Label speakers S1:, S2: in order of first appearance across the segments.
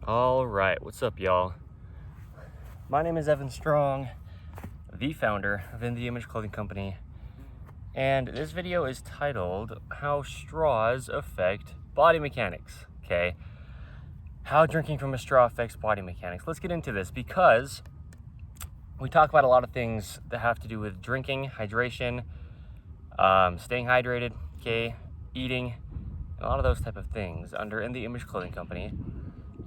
S1: All right, what's up, y'all? My name is Evan Strong, the founder of InTheImage Clothing Company, and this video is titled How Straws Affect Body Mechanics. Okay, how drinking from a straw affects body mechanics. Let's get into this because we talk about a lot of things that have to do with drinking, hydration, staying hydrated, okay, eating, a lot of those type of things under InTheImage Clothing Company.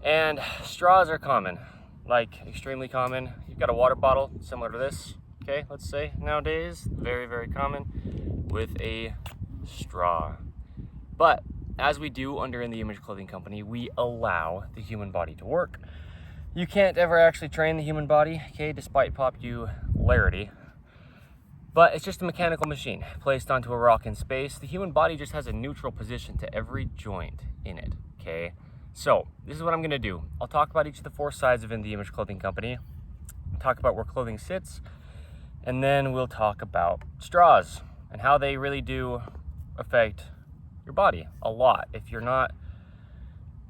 S1: And straws are common, like extremely common. You've got a water bottle similar to this, okay, let's say nowadays, very, very common with a straw. But as we do under InTheImage Clothing Company, we allow the human body to work. You can't ever actually train the human body, okay, despite popularity. But it's just a mechanical machine placed onto a rock in space. The human body just has a neutral position to every joint in it, okay? So this is what I'm gonna do. I'll talk about each of the four sides of InTheImage Clothing Company, talk about where clothing sits, and then we'll talk about straws and how they really do affect your body a lot if you're not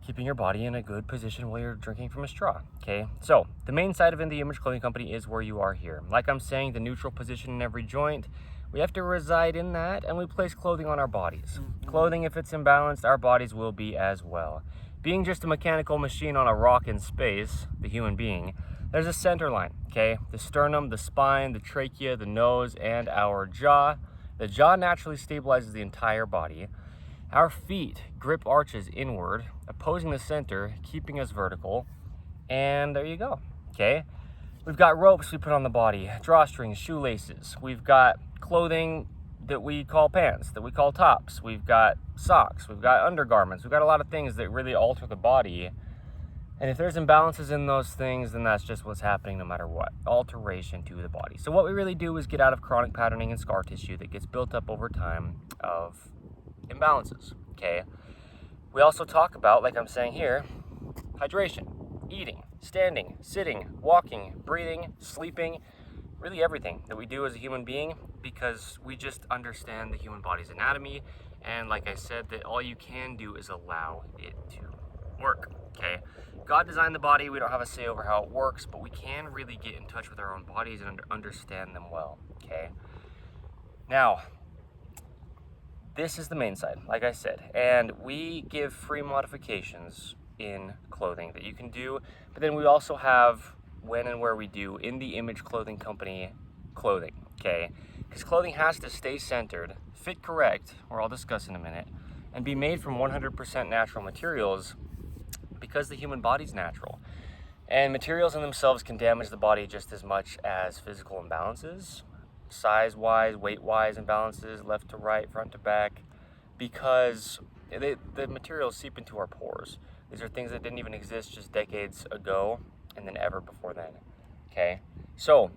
S1: keeping your body in a good position while you're drinking from a straw, okay? So the main side of InTheImage Clothing Company is where you are here. Like I'm saying, the neutral position in every joint, we have to reside in that, and we place clothing on our bodies. Clothing, if it's imbalanced, our bodies will be as well. Being just a mechanical machine on a rock in space, the human being, there's a center line, okay? The sternum, the spine, the trachea, the nose, and our jaw. The jaw naturally stabilizes the entire body. Our feet grip arches inward, opposing the center, keeping us vertical. And there you go, okay? We've got ropes we put on the body, drawstrings, shoelaces. We've got clothing that we call pants, that we call tops. We've got socks, we've got undergarments. We've got a lot of things that really alter the body. And if there's imbalances in those things, then that's just what's happening no matter what. Alteration to the body. So what we really do is get out of chronic patterning and scar tissue that gets built up over time of imbalances, okay? We also talk about, like I'm saying here, hydration, eating, standing, sitting, walking, breathing, sleeping, really everything that we do as a human being, because we just understand the human body's anatomy. And like I said, that all you can do is allow it to work, okay? God designed the body. We don't have a say over how it works, but we can really get in touch with our own bodies and understand them well, okay? Now, this is the main side, like I said, and we give free modifications in clothing that you can do, but then we also have when and where we do InTheImage Clothing Company clothing, okay? Because clothing has to stay centered, fit correct, or I'll discuss in a minute, and be made from 100% natural materials because the human body's natural. And materials in themselves can damage the body just as much as physical imbalances, size-wise, weight-wise imbalances, left to right, front to back, because the materials seep into our pores. These are things that didn't even exist just decades ago and then ever before then, okay? So,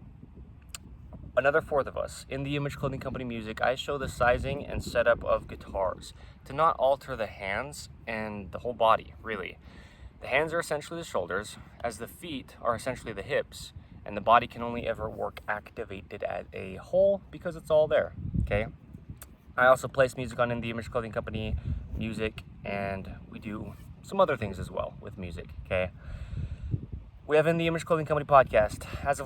S1: another fourth of us, InTheImage Clothing Company music, I show the sizing and setup of guitars to not alter the hands and the whole body, really. The hands are essentially the shoulders, as the feet are essentially the hips, and the body can only ever work activated as a whole because it's all there, okay? I also place music on InTheImage Clothing Company music, and we do some other things as well with music, okay? We have InTheImage Clothing Company podcast. As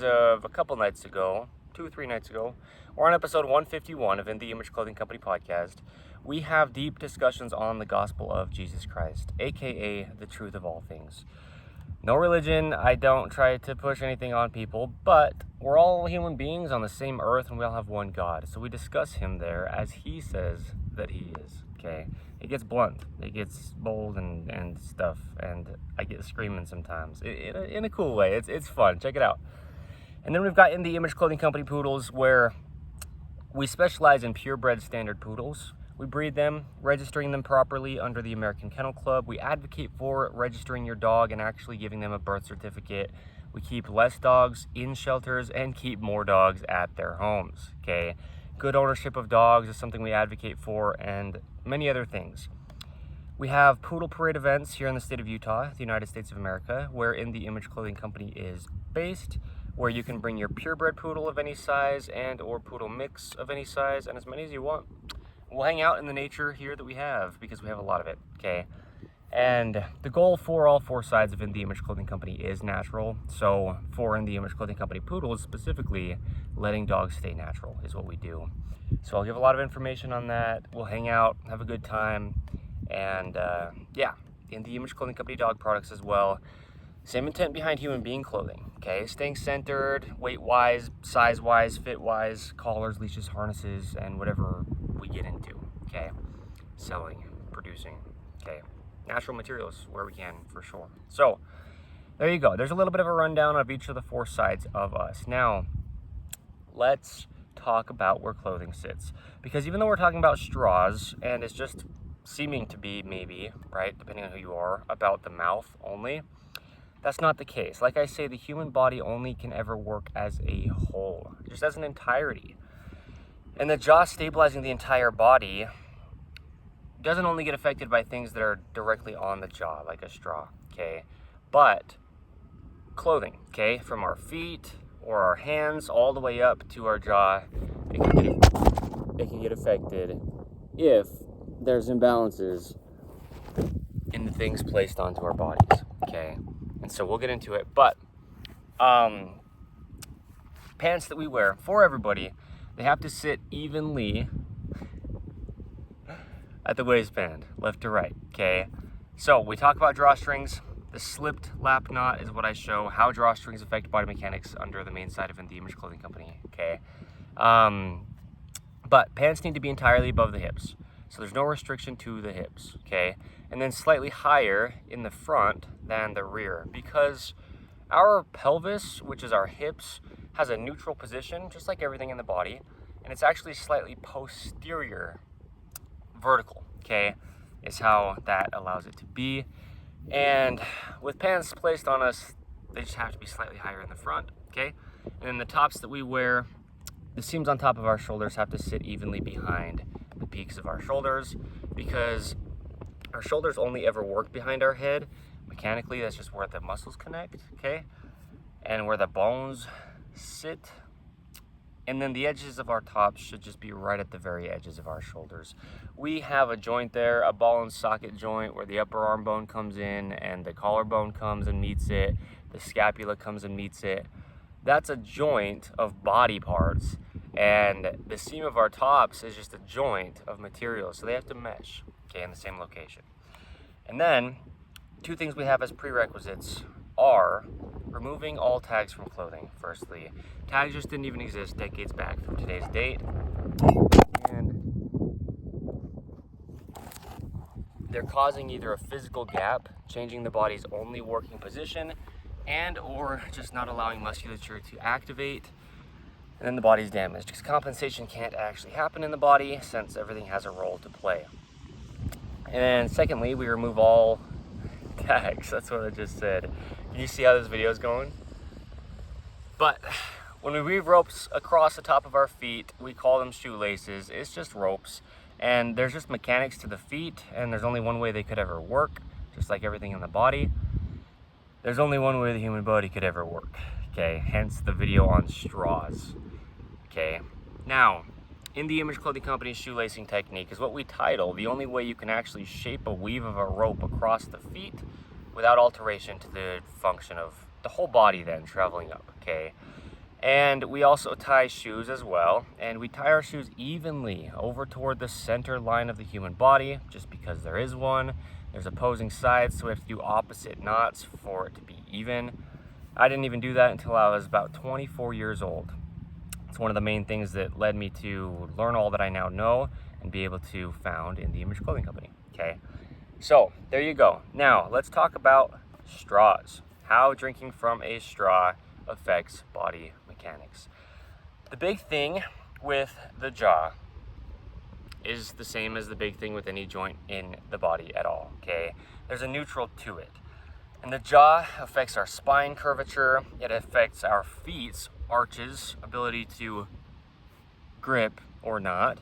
S1: of a couple nights ago, 2 or 3 nights ago, we're on episode 151 of InTheImage Clothing Company podcast. We have deep discussions on the gospel of Jesus Christ, aka the truth of all things. No religion, I don't try to push anything on people, but we're all human beings on the same earth and we all have one God. So we discuss him there as he says that he is, okay? It gets blunt, it gets bold and stuff, and I get screaming sometimes in a cool way. It's fun, check it out. And then we've got InTheImage Clothing Company poodles, where we specialize in purebred standard poodles. We breed them, registering them properly under the American Kennel Club. We advocate for registering your dog and actually giving them a birth certificate. We keep less dogs in shelters and keep more dogs at their homes, okay? Good ownership of dogs is something we advocate for, and many other things. We have poodle parade events here in the state of Utah, the United States of America, where InTheImage Clothing Company is based, where you can bring your purebred poodle of any size and or poodle mix of any size, and as many as you want. We'll hang out in the nature here that we have, because we have a lot of it, okay? And the goal for all four sides of In The Image Clothing Company is natural. So for In The Image Clothing Company poodles specifically, letting dogs stay natural is what we do. So I'll give a lot of information on that. We'll hang out, have a good time, and yeah, In The Image Clothing Company dog products as well. Same intent behind human being clothing, okay? Staying centered, weight-wise, size-wise, fit-wise, collars, leashes, harnesses, and whatever we get into, okay? Selling, producing, okay? Natural materials where we can, for sure. So, there you go. There's a little bit of a rundown of each of the four sides of us. Now, let's talk about where clothing sits. Because even though we're talking about straws, and it's just seeming to be maybe, right, depending on who you are, about the mouth only, that's not the case. Like I say, the human body only can ever work as a whole, just as an entirety. And the jaw stabilizing the entire body doesn't only get affected by things that are directly on the jaw, like a straw, okay? But clothing, okay, from our feet or our hands all the way up to our jaw, it can get affected if there's imbalances in the things placed onto our bodies, okay? And so we'll get into it, but pants that we wear for everybody, they have to sit evenly at the waistband, left to right, okay? So we talk about drawstrings. The slipped lap knot is what I show, how drawstrings affect body mechanics under the main side of In The Image Clothing Company, okay? But pants need to be entirely above the hips. So there's no restriction to the hips, okay? And then slightly higher in the front than the rear, because our pelvis, which is our hips, has a neutral position, just like everything in the body, and it's actually slightly posterior vertical, okay, is how that allows it to be. And with pants placed on us, they just have to be slightly higher in the front, okay? And then the tops that we wear, the seams on top of our shoulders have to sit evenly behind the peaks of our shoulders, because our shoulders only ever work behind our head. Mechanically, that's just where the muscles connect, okay? And where the bones sit. And then the edges of our tops should just be right at the very edges of our shoulders. We have a joint there, a ball and socket joint, where the upper arm bone comes in and the collarbone comes and meets it. The scapula comes and meets it. That's a joint of body parts. And the seam of our tops is just a joint of materials. So they have to mesh, okay, in the same location. And then, two things we have as prerequisites are removing all tags from clothing, firstly. Tags just didn't even exist decades back from today's date. And they're causing either a physical gap, changing the body's only working position, and or just not allowing musculature to activate, and then the body's damaged, because compensation can't actually happen in the body since everything has a role to play. And then secondly, we remove all tags. That's what I just said. Can you see how this video is going? But when we weave ropes across the top of our feet, we call them shoelaces. It's just ropes, and there's just mechanics to the feet, and there's only one way they could ever work, just like everything in the body. There's only one way the human body could ever work, okay? Hence the video on straws, okay? Now, In The Image Clothing Company's shoelacing technique is what we title the only way you can actually shape a weave of a rope across the feet without alteration to the function of the whole body then traveling up, okay? And we also tie shoes as well, and we tie our shoes evenly over toward the center line of the human body, just because there is one. There's opposing sides, so we have to do opposite knots for it to be even. I didn't even do that until I was about 24 years old. It's one of the main things that led me to learn all that I now know and be able to found In The Image Clothing Company, okay? So, there you go. Now, let's talk about straws. How drinking from a straw affects body mechanics. The big thing with the jaw is the same as the big thing with any joint in the body at all, okay? There's a neutral to it. And the jaw affects our spine curvature. It affects our feet's arches, ability to grip or not.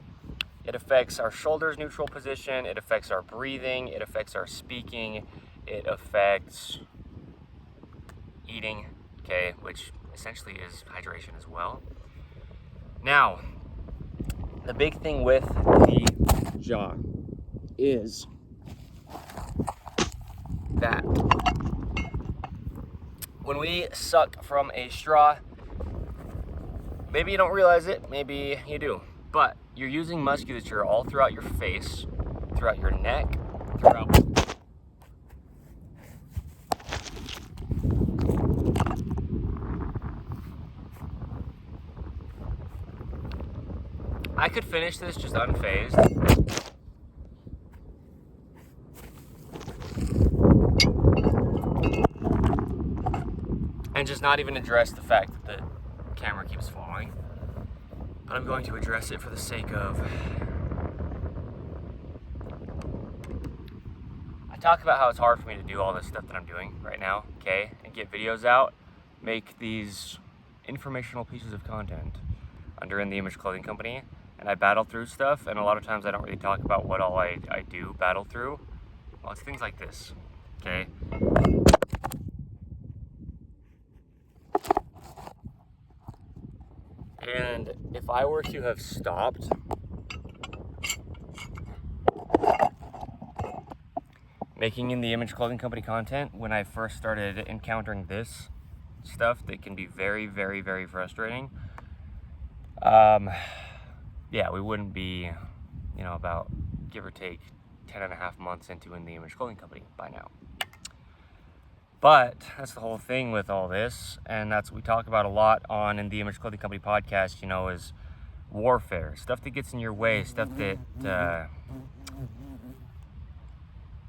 S1: It affects our shoulders' neutral position. It affects our breathing. It affects our speaking. It affects eating, okay, which essentially is hydration as well. Now, the big thing with the jaw is when we suck from a straw, maybe you don't realize it, maybe you do, but you're using musculature all throughout your face, throughout your neck, throughout... I could finish this just unfazed. And just not even address the fact that the camera keeps falling. But I'm going to address it for the sake of... I talk about how it's hard for me to do all this stuff that I'm doing right now, okay? And get videos out, make these informational pieces of content under In The Image Clothing Company. And I battle through stuff, and a lot of times I don't really talk about what all I do battle through. Well, it's things like this, okay? And if I were to have stopped making In The Image Clothing Company content when I first started encountering this stuff that can be very, very, very frustrating, yeah, we wouldn't be, you know, about give or take 10.5 months into In The Image Clothing Company by now. But that's the whole thing with all this, and that's what we talk about a lot on In The Image Clothing Company podcast, you know, is warfare, stuff that gets in your way, stuff that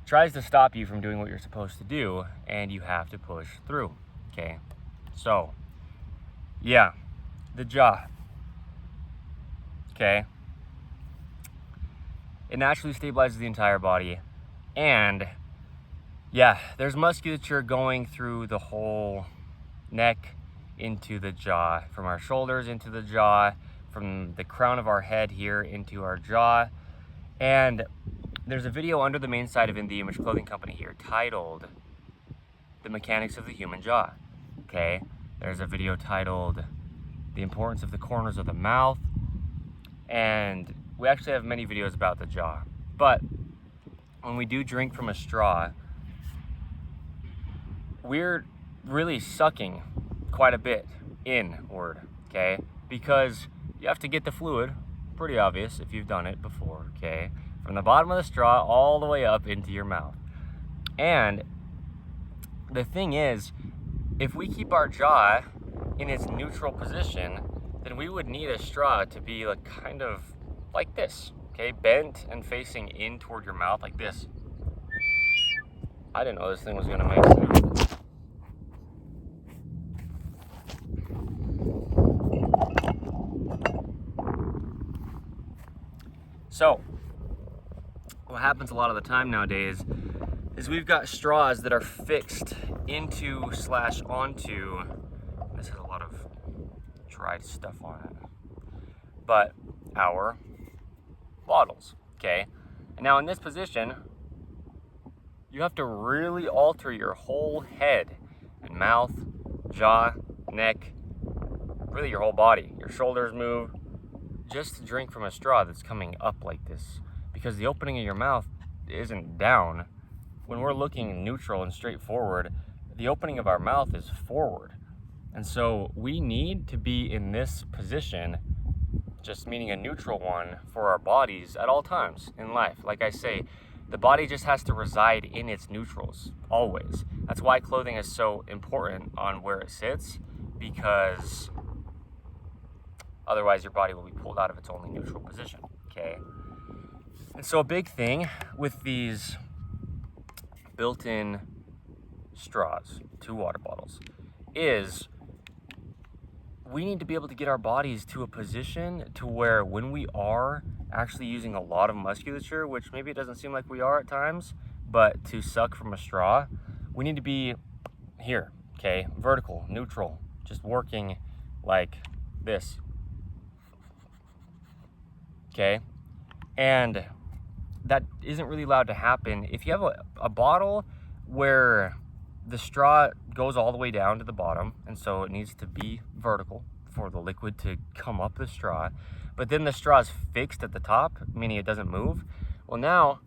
S1: tries to stop you from doing what you're supposed to do, and you have to push through, okay? So, yeah, the jaw. Okay, it naturally stabilizes the entire body, and yeah, there's musculature going through the whole neck into the jaw, from our shoulders into the jaw, from the crown of our head here into our jaw. And there's a video under the main side of In The Image Clothing Company here titled The Mechanics of the Human Jaw. Okay, there's a video titled The Importance of the Corners of the Mouth. And we actually have many videos about the jaw. But when we do drink from a straw, we're really sucking quite a bit inward, okay? Because you have to get the fluid, pretty obvious if you've done it before, okay? From the bottom of the straw all the way up into your mouth. And the thing is, if we keep our jaw in its neutral position, then we would need a straw to be like kind of like this, okay? Bent and facing in toward your mouth like this. I didn't know this thing was gonna make sound. So, what happens a lot of the time nowadays is we've got straws that are fixed into / onto, this has a lot of dried stuff on it, but our bottles, okay? And now in this position, you have to really alter your whole head and mouth, jaw, neck, really your whole body. Your shoulders move just to drink from a straw that's coming up like this, because the opening of your mouth isn't down. When we're looking neutral and straightforward, the opening of our mouth is forward. And so we need to be in this position, just meaning a neutral one for our bodies at all times in life. Like I say, the body just has to reside in its neutrals, always. That's why clothing is so important on where it sits, because otherwise your body will be pulled out of its only neutral position, okay? And so a big thing with these built-in straws to water bottles is we need to be able to get our bodies to a position to where when we are actually using a lot of musculature, which maybe it doesn't seem like we are at times, but to suck from a straw, we need to be here, okay? Vertical, neutral, just working like this, okay? And that isn't really allowed to happen. If you have a bottle where the straw goes all the way down to the bottom, and so it needs to be vertical for the liquid to come up the straw, but then the straw is fixed at the top, meaning it doesn't move. Well, now,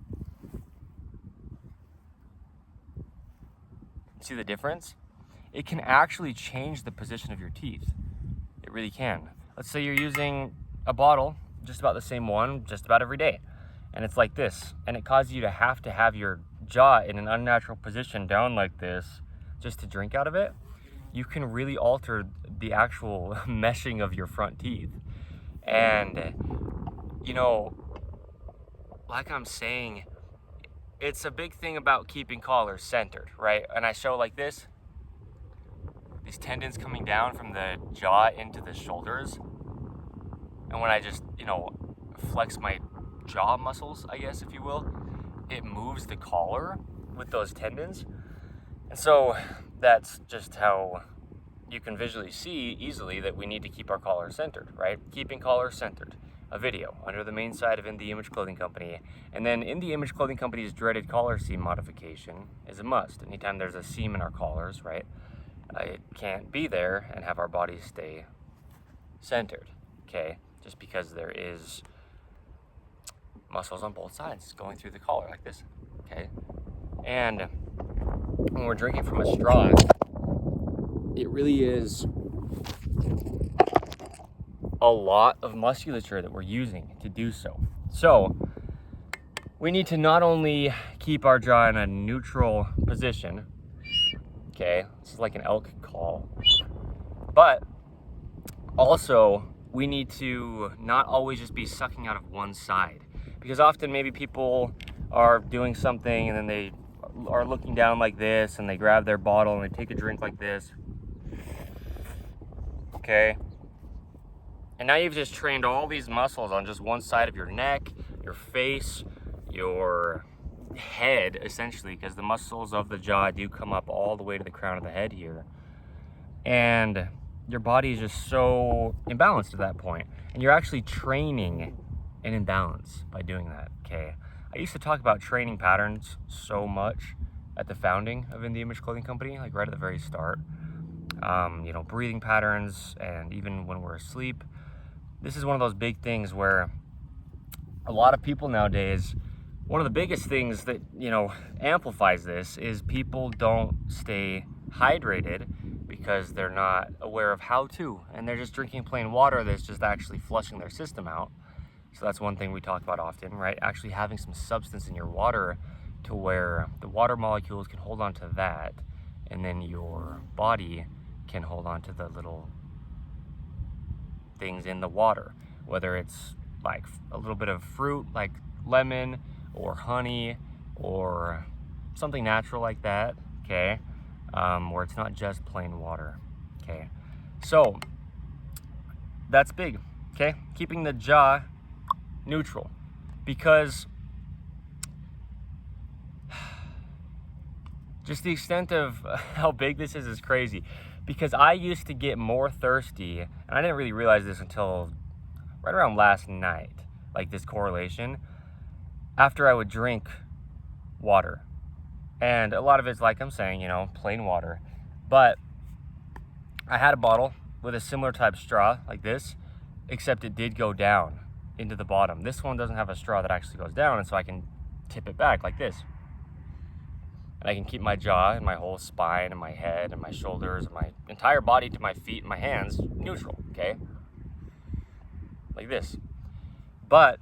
S1: see the difference? it can actually change the position of your teeth. It really can. Let's say you're using a bottle, just about the same one, just about every day, and it's like this, and it causes you to have your jaw in an unnatural position down like this just to drink out of it. You can really alter the actual meshing of your front teeth. And, you know, like I'm saying, it's a big thing about keeping collars centered, right? And I show like this, these tendons coming down from the jaw into the shoulders. And when I just, flex my jaw muscles, I guess, if you will, it moves the collar with those tendons. And so that's just how you can visually see easily that we need to keep our collar centered, right? Keeping collars centered. A video under the main side of In The Image Clothing Company. And then In The Image Clothing Company's dreaded collar seam modification is a must. Anytime there's a seam in our collars, right? It can't be there and have our bodies stay centered, okay? Just because there is muscles on both sides going through the collar like this, okay? And when we're drinking from a straw, it really is a lot of musculature that we're using to do so. So we need to not only keep our jaw in a neutral position, okay, this is like an elk call, but also we need to not always just be sucking out of one side, because often maybe people are doing something and then they are looking down like this and they grab their bottle and they take a drink like this, okay, and now you've just trained all these muscles on just one side of your neck, your face, your head, essentially, because the muscles of the jaw do come up all the way to the crown of the head here. And your body is just so imbalanced at that point. And you're actually training an imbalance by doing that, okay? I used to talk about training patterns so much at the founding of In The Image Clothing Company, like right at the very start. Breathing patterns, and even when we're asleep. This is one of those big things where a lot of people nowadays, one of the biggest things that, amplifies this is people don't stay hydrated because they're not aware of how to, and they're just drinking plain water that's just actually flushing their system out. So that's one thing we talk about often, right? Actually having some substance in your water to where the water molecules can hold on to that, and then your body can hold on to the little things in the water, whether it's like a little bit of fruit like lemon or honey or something natural like that, okay, where it's not just plain water, okay. So that's big, okay, keeping the jaw neutral, because just the extent of how big this is crazy. Because I used to get more thirsty, and I didn't really realize this until right around last night, like this correlation, after I would drink water. And a lot of it's, like I'm saying, plain water. But I had a bottle with a similar type straw like this, except it did go down into the bottom. This one doesn't have a straw that actually goes down, and so I can tip it back like this. And I can keep my jaw and my whole spine and my head and my shoulders and my entire body to my feet and my hands neutral, okay? Like this. But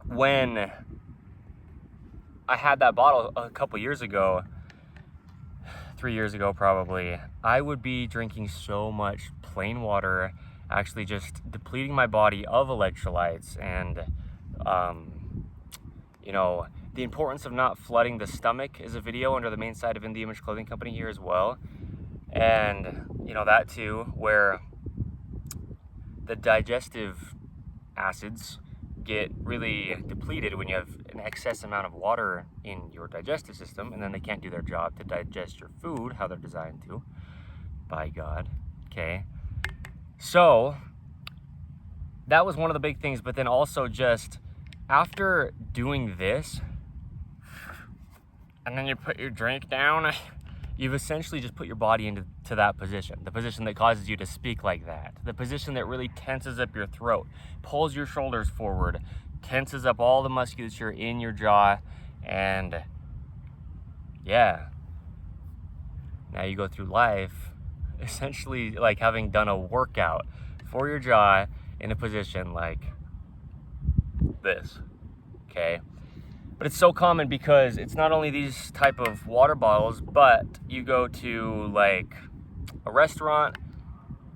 S1: when I had that bottle a couple years ago, 3 years ago probably, I would be drinking so much plain water, actually just depleting my body of electrolytes, and the importance of not flooding the stomach is a video under the main side of In The Image Clothing Company here as well. And that too, where the digestive acids get really depleted when you have an excess amount of water in your digestive system, and then they can't do their job to digest your food how they're designed to, by God, okay? So that was one of the big things. But then also, just after doing this, and then you put your drink down, you've essentially just put your body into that position, the position that causes you to speak like that, the position that really tenses up your throat, pulls your shoulders forward, tenses up all the musculature in your jaw, and Now you go through life essentially like having done a workout for your jaw in a position like this, okay? But it's so common because it's not only these type of water bottles, but you go to like a restaurant,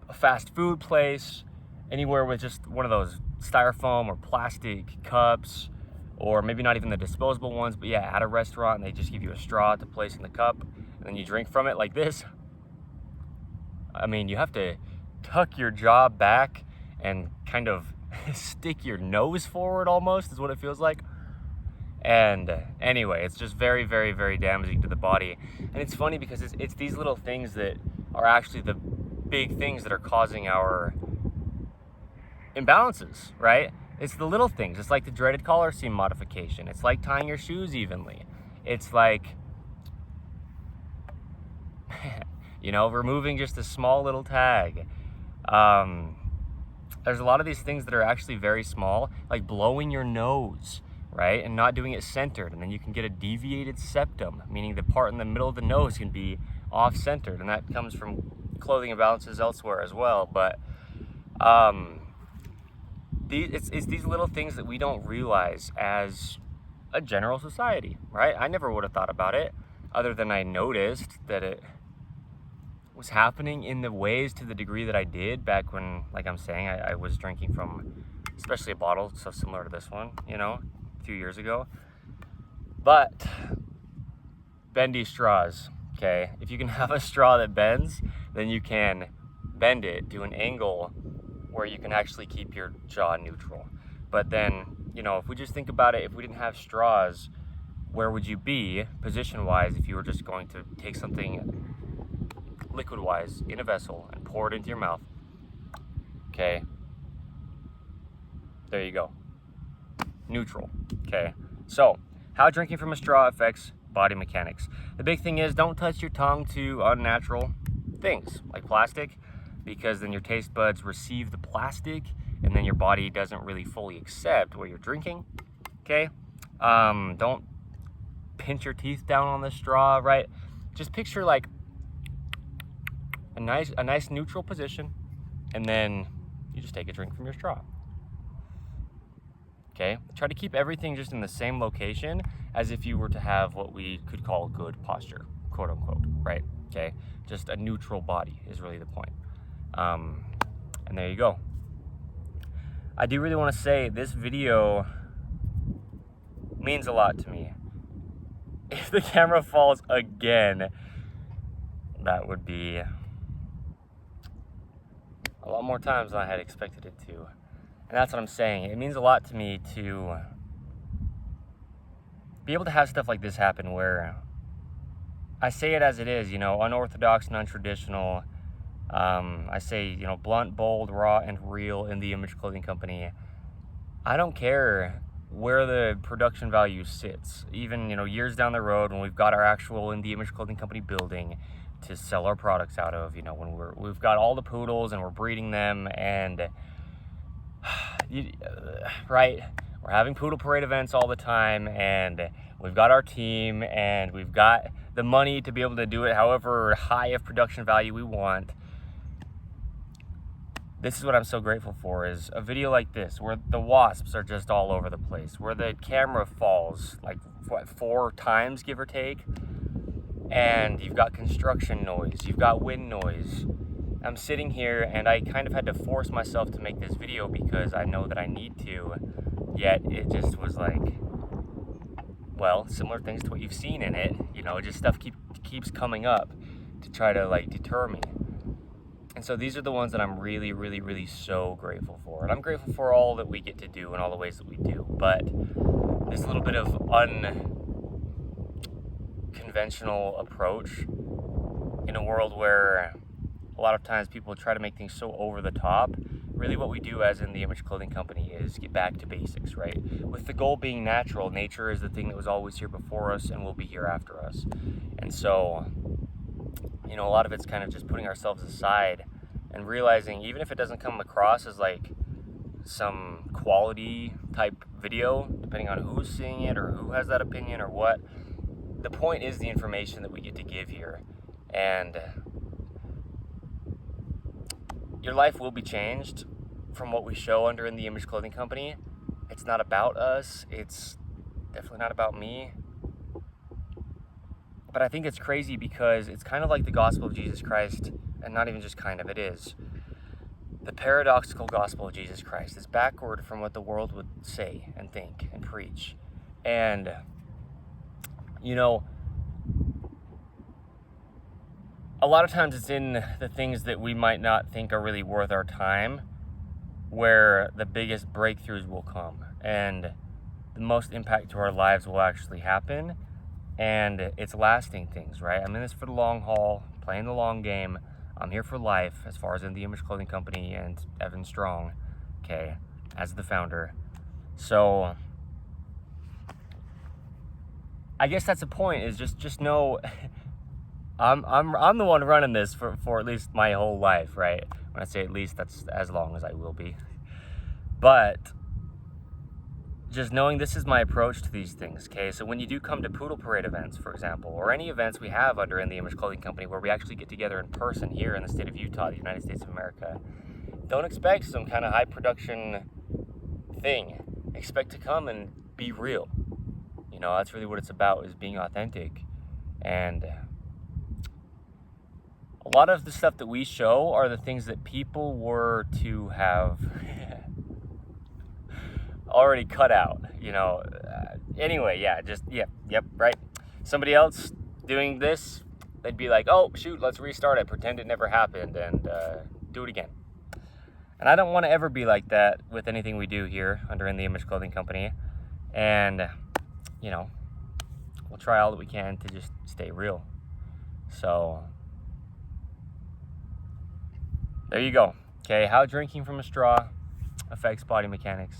S1: a fast food place, anywhere with just one of those styrofoam or plastic cups, or maybe not even the disposable ones, but yeah, at a restaurant, and they just give you a straw to place in the cup, and then you drink from it like this. I mean, you have to tuck your jaw back and kind of stick your nose forward almost, is what it feels like. And anyway, it's just very, very, very damaging to the body. And it's funny because it's these little things that are actually the big things that are causing our imbalances, right? It's the little things. It's like the dreaded collar seam modification. It's like tying your shoes evenly. It's like, you know, removing just a small little tag. There's a lot of these things that are actually very small, like blowing your nose, right? And not doing it centered. And then you can get a deviated septum, meaning the part in the middle of the nose can be off-centered. And that comes from clothing imbalances elsewhere as well. But it's these little things that we don't realize as a general society, right? I never would have thought about it, other than I noticed that it was happening in the ways to the degree that I did back when, like I'm saying, I was drinking from especially a bottle so similar to this one, you know, a few years ago. But bendy straws, okay? If you can have a straw that bends, then you can bend it to an angle where you can actually keep your jaw neutral. But then, you know, if we just think about it, if we didn't have straws, where would you be position-wise if you were just going to take something liquid-wise in a vessel and pour it into your mouth? Okay, there you go, neutral. Okay, so how drinking from a straw affects body mechanics. The big thing is, don't touch your tongue to unnatural things like plastic, because then your taste buds receive the plastic and then your body doesn't really fully accept what you're drinking. Okay, don't pinch your teeth down on the straw, right? Just picture like a nice neutral position, and then you just take a drink from your straw. Okay, try to keep everything just in the same location as if you were to have what we could call good posture, quote unquote, right? Okay, just a neutral body is really the point. And there you go. I do really want to say this video means a lot to me. If the camera falls again, that would be a lot more times than I had expected it to. And that's what I'm saying. It means a lot to me to be able to have stuff like this happen where I say it as it is, you know, unorthodox, non-traditional. I say, you know, blunt, bold, raw, and real in the Image Clothing Company. I don't care where the production value sits. Even, you know, years down the road when we've got our actual In the Image Clothing Company building to sell our products out of, you know, when we've got all the poodles and we're breeding them, and right, we're having poodle parade events all the time, and we've got our team, and we've got the money to be able to do it however high of production value we want. This is what I'm so grateful for, is a video like this where the wasps are just all over the place, where the camera falls like what, 4 times, give or take, and you've got construction noise, you've got wind noise. I'm sitting here and I kind of had to force myself to make this video because I know that I need to, yet it just was like, well, similar things to what you've seen in it, you know, just stuff keeps coming up to try to like deter me. And so these are the ones that I'm really, really, really so grateful for. And I'm grateful for all that we get to do and all the ways that we do. But this little bit of unconventional approach in a world where a lot of times people try to make things so over the top, really what we do as In the Image Clothing Company is get back to basics, right? With the goal being natural. Nature is the thing that was always here before us and will be here after us. And so, you know, a lot of it's kind of just putting ourselves aside and realizing, even if it doesn't come across as like some quality type video, depending on who's seeing it or who has that opinion or what, the point is the information that we get to give here. And your life will be changed from what we show under In the Image Clothing Company. It's not about us. It's definitely not about me. But I think it's crazy because it's kind of like the gospel of Jesus Christ, and not even just kind of, it is. The paradoxical gospel of Jesus Christ is backward from what the world would say and think and preach. And, you know, a lot of times it's in the things that we might not think are really worth our time where the biggest breakthroughs will come and the most impact to our lives will actually happen. And it's lasting things, right? I'm in this for the long haul, playing the long game. I'm here for life as far as In the Image Clothing Company and Evan Strong, okay, as the founder. So I guess that's the point, is just know I'm the one running this for at least my whole life, right? When I say at least, that's as long as I will be. But just knowing this is my approach to these things, okay? So when you do come to Poodle Parade events, for example, or any events we have under In the Image Clothing Company where we actually get together in person here in the state of Utah, the United States of America, don't expect some kind of high production thing. Expect to come and be real. You know, that's really what it's about, is being authentic. And a lot of the stuff that we show are the things that people were to have already cut out, you know. Anyway, yeah, yep, right. Somebody else doing this, they'd be like, oh, shoot, let's restart it, pretend it never happened, and do it again. And I don't want to ever be like that with anything we do here under In the Image Clothing Company. And, you know, we'll try all that we can to just stay real. So there you go. Okay, how drinking from a straw affects body mechanics.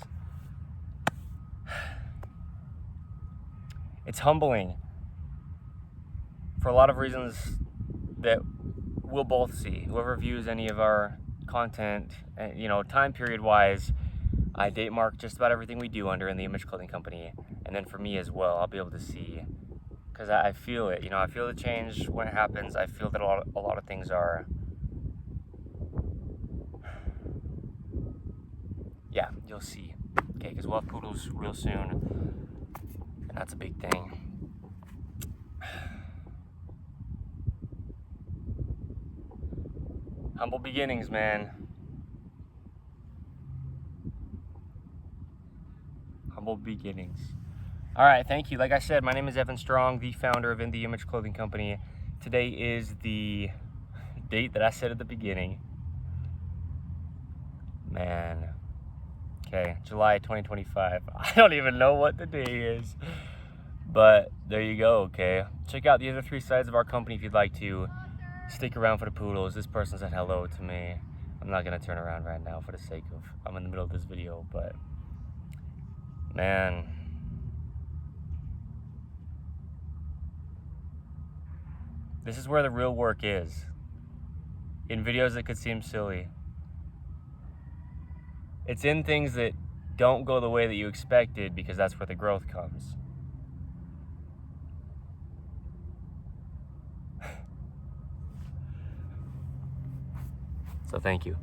S1: It's humbling for a lot of reasons that we'll both see. Whoever views any of our content, you know, time period wise, I date mark just about everything we do under In the Image Clothing Company. And then for me as well, I'll be able to see, because I feel it, you know, I feel the change when it happens. I feel that a lot of things are, yeah, you'll see. Okay, because we'll have poodles real soon, and that's a big thing. Humble beginnings, man. Humble beginnings. All right, thank you. Like I said, my name is Evan Strong, the founder of In the Image Clothing Company. Today is the date that I said at the beginning. Man. Okay, July 2025. I don't even know what the day is. But there you go, okay? Check out the other 3 sides of our company if you'd like to. Stick around for the poodles. This person said hello to me. I'm not going to turn around right now for the sake of, I'm in the middle of this video, but man. This is where the real work is. In videos that could seem silly. It's in things that don't go the way that you expected, because that's where the growth comes. So thank you.